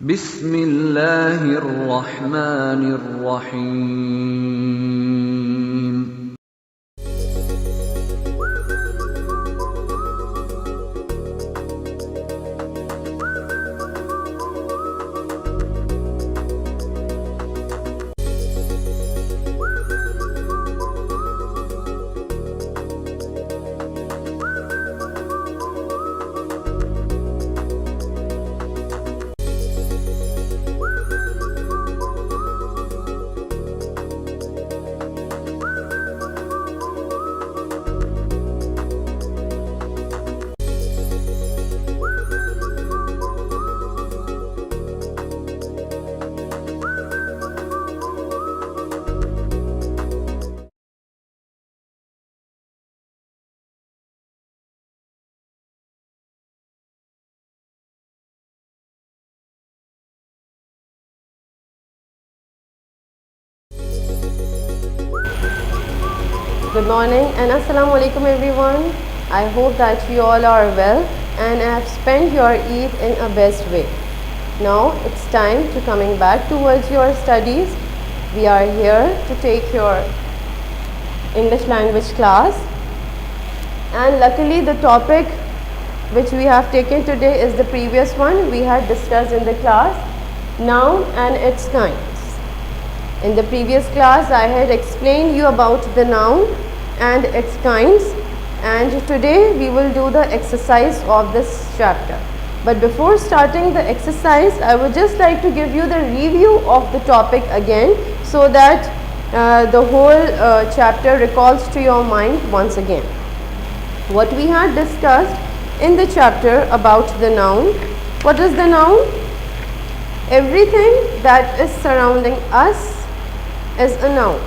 بسم الله الرحمن الرحيم. Good morning and Assalamu alaikum everyone. I hope that you all are well and have spent your Eid in a best way. Now it's time to coming back towards your studies. We are here to take your English language class, and luckily the topic which we have taken today is the previous one we had discussed in the class, noun and its kinds. In the previous class I had explained you about the noun and its kinds, and today we will do the exercise of this chapter. But before starting the exercise, I would just like to give you the review of the topic again, so that the whole chapter recalls to your mind once again. What we had discussed in the chapter about the noun. What is the noun? Everything that is surrounding us is a noun.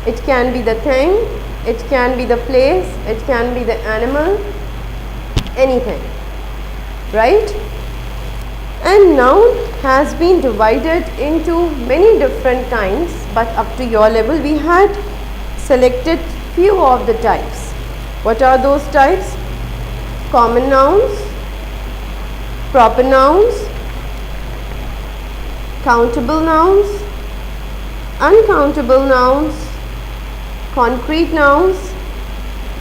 It can be the thing, it can be the place, it can be the animal, anything, right? And noun has been divided into many different kinds, but up to your level we had selected few of the types. What are those types? Common nouns, proper nouns, countable nouns, uncountable nouns, concrete nouns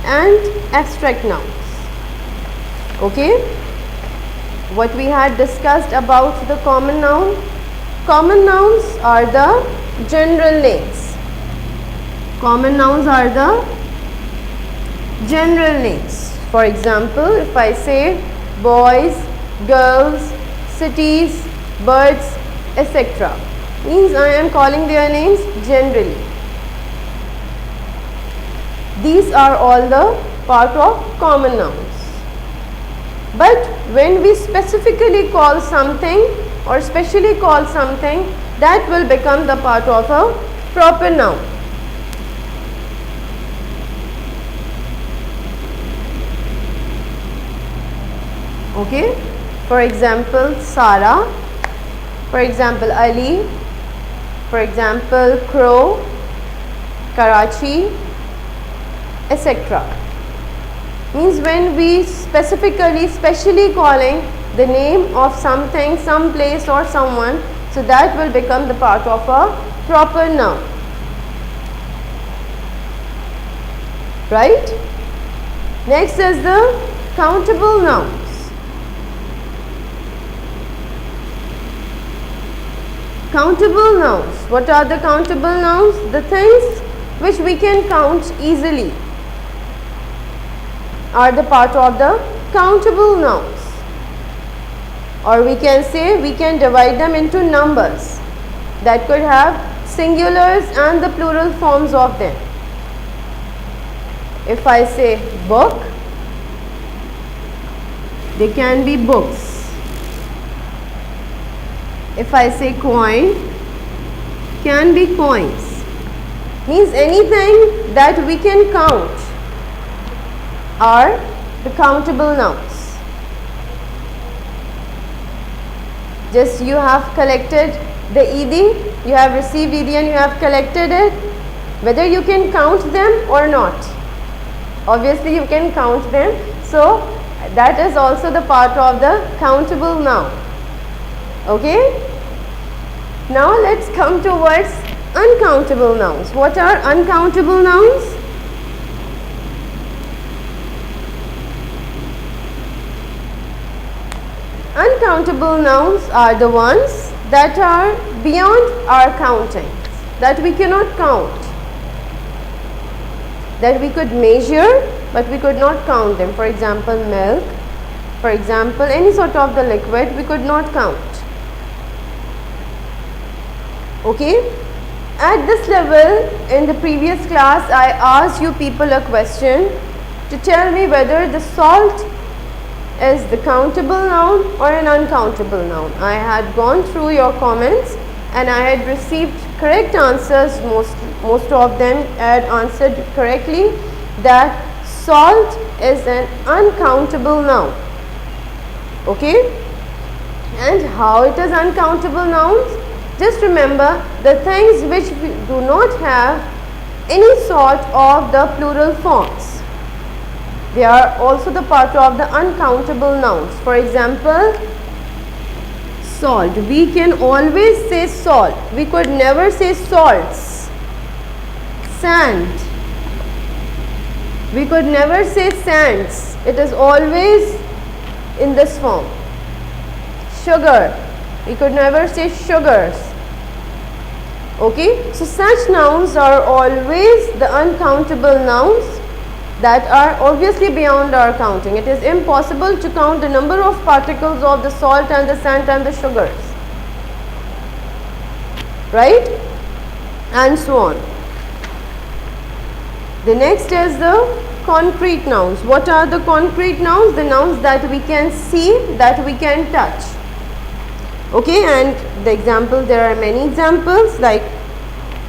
and abstract nouns. Okay, what we had discussed about the common noun. Common nouns are the general names. Common nouns are the general names. For example, if I say boys, girls, cities, birds, etc., means I am calling their names generally. These are all the part of common nouns. But when we specifically call something or specially call something, that will become the part of a proper noun. Okay, for example Sara, for example Ali, for example Crow, Karachi, etc. Means when we specially calling the name of something, some place or someone, so that will become the part of a proper noun, right? Next is the countable nouns. Countable nouns. What are the countable nouns? The things which we can count easily are the part of the countable nouns, or we can say we can divide them into numbers that could have singulars and the plural forms of them. If I say book, they can be books. If I say coin, can be coins. Means anything that we can count are the countable nouns. Just you have collected the Eidi, you have received Eidi and you have collected it, whether you can count them or not. Obviously you can count them, so that is also the part of the countable noun. Okay? Now let's come towards uncountable nouns. What are uncountable nouns? Uncountable nouns are the ones that are beyond our counting, that we cannot count, that we could measure but we could not count them. For example, milk, for example, any sort of the liquid we could not count. Okay? At this level, in the previous class, I asked you people a question to tell me whether the salt is the countable noun or an uncountable noun. I had gone through your comments and I had received correct answers. Most of them had answered correctly that salt is an uncountable noun. Okay? And how it is uncountable nouns? Just remember the things which do not have any sort of the plural forms. They are also the part of the uncountable nouns. For example, salt. We can always say salt. We could never say salts. Sand. We could never say sands. It is always in this form. Sugar. We could never say sugars. Okay, so such nouns are always the uncountable nouns that are obviously beyond our counting. It is impossible to count the number of particles of the salt and the sand and the sugars, right? And so on. The next is the concrete nouns. What are the concrete nouns? The nouns that we can see, that we can touch. Okay, and the example, there are many examples like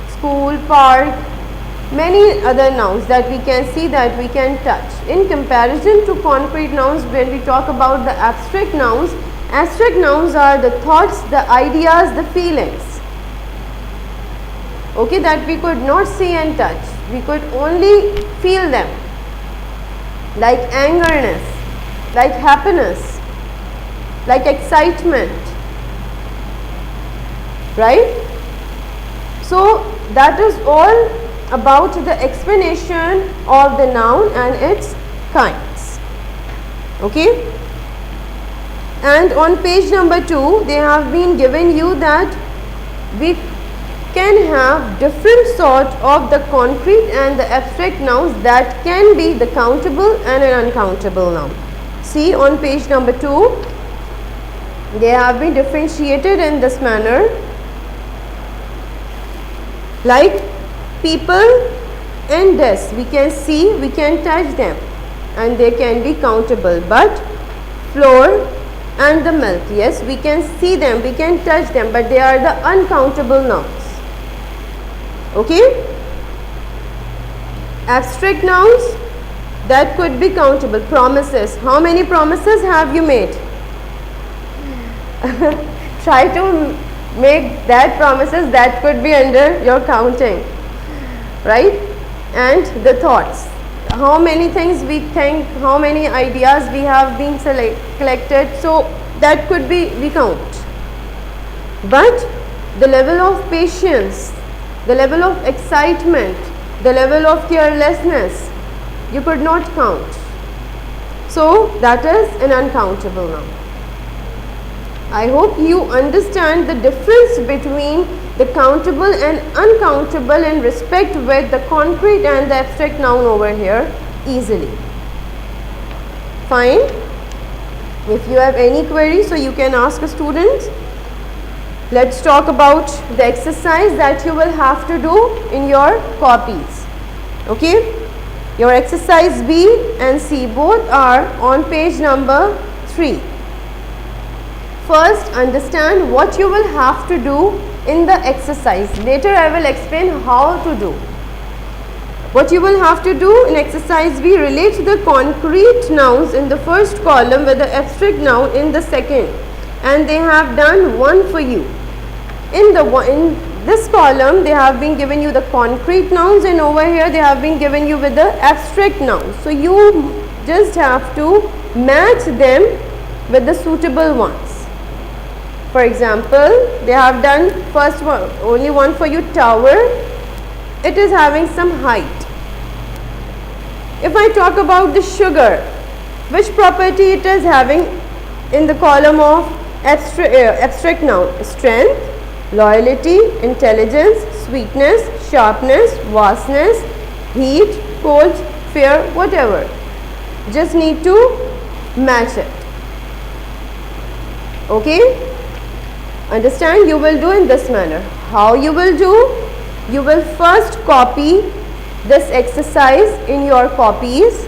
school, park, many other nouns that we can see, that we can touch. In comparison to concrete nouns, when we talk about the abstract nouns are the thoughts, the ideas, the feelings, okay, that we could not see and touch. We could only feel them, like angerness, like happiness, like excitement, right? So that is all about the explanation of the noun and its kinds. Okay? And on page number 2, they have been given you that we can have different sort of the concrete and the abstract nouns that can be the countable and an uncountable noun. See on page number 2, they have been differentiated in this manner, like people and desks. We can see, we can touch them and they can be countable. But floor and the milk, yes, we can see them, we can touch them, but they are the uncountable nouns. Okay? Abstract nouns that could be countable. Promises. How many promises have you made? Try to make that promises that could be under your counting, right? And the thoughts. How many things we think, how many ideas we have been collected, so that could be, we count. But the level of patience, the level of excitement, the level of carelessness, you could not count. So that is an uncountable noun. I hope you understand the difference between the countable and uncountable in respect with the concrete and the abstract noun over here easily. Fine. If you have any query, so you can ask a student. Let's talk about the exercise that you will have to do in your copies. Okay? Your exercise B and C both are on page number 3. First, understand what you will have to do in the exercise. Later, I will explain how to do. What you will have to do in exercise B, relate the concrete nouns in the first column with the abstract noun in the second. And they have done one for you. In this column, they have been given you the concrete nouns, and over here they have been given you with the abstract nouns. So you just have to match them with the suitable ones. For example, they have done first one, only one for you, tower. It is having some height. If I talk about the sugar, which property it is having in the column of abstract noun? Strength, loyalty, intelligence, sweetness, sharpness, vastness, heat, cold, fear, whatever. Just need to match it. Okay? Understand? You will do in this manner. How you will do? You will first copy this exercise in your copies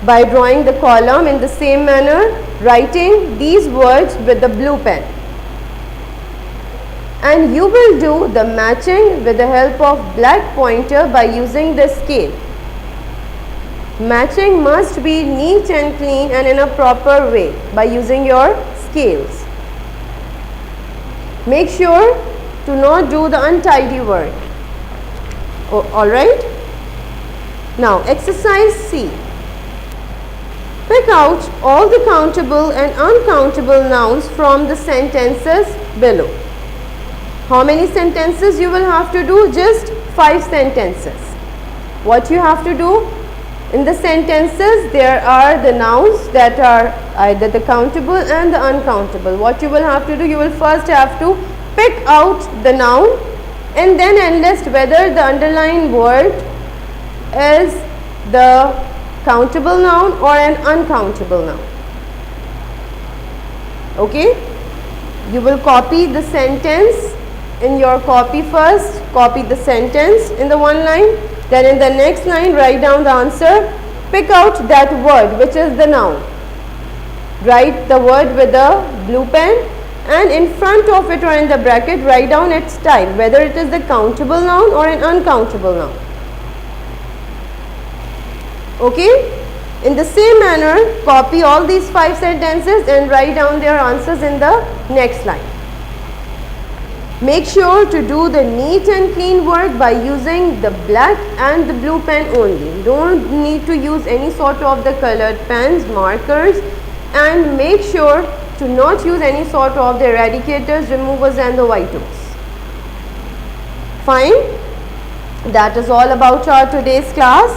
by drawing the column in the same manner, writing these words with the blue pen. And you will do the matching with the help of black pointer by using the scale. Matching must be neat and clean and in a proper way by using your scales. Make sure to not do the untidy work. Alright? Now, exercise C. Pick out all the countable and uncountable nouns from the sentences below. How many sentences you will have to do? Just 5 sentences. What you have to do? In the sentences, there are the nouns that are either the countable and the uncountable. What you will have to do? You will first have to pick out the noun and then enlist whether the underlined word is the countable noun or an uncountable noun. Okay? You will copy the sentence in your copy first. Copy the sentence in the one line. Then in the next line, write down the answer. Pick out that word which is the noun. Write the word with the blue pen and in front of it or in the bracket, write down its type, whether it is the countable noun or an uncountable noun. Okay? In the same manner, copy all these 5 sentences and write down their answers in the next line. Make sure to do the neat and clean work by using the black and the blue pen only. Don't need to use any sort of the colored pens, markers, and make sure to not use any sort of the eradicators, removers and the whiteouts. Fine? That is all about our today's class.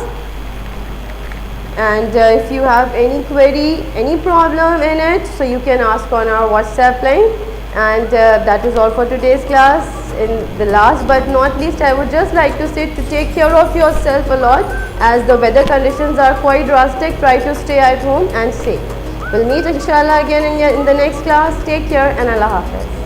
And if you have any query, any problem in it, so you can ask on our WhatsApp line. And that is all for today's class. In the last but not least, I would just like to say to take care of yourself a lot, as the weather conditions are quite drastic. Try to stay at home and safe. We'll meet inshallah again in the next class. Take care and Allah Hafiz.